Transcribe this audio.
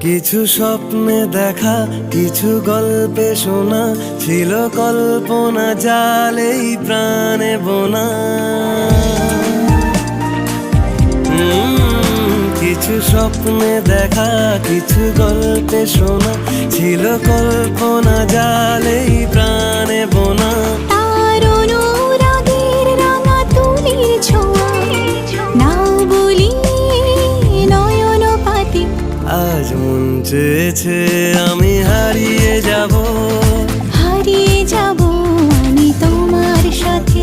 কিছু স্বপ্নে দেখা, কিছু গল্পে শোনা, ছিল কল্পনা জালেই প্রাণে বোনা। কিছু স্বপ্নে দেখা, কিছু গল্পে শোনা, ছিল কল্পনা জালেই প্রাণে বোনা। তার অনুরাগের রাঙা তুলির ছোঁয়া, নাও বলি নয়ন পাতি। আজ মন চেয়েছে আমি হারিয়ে যাব আমি তোমার সাথে।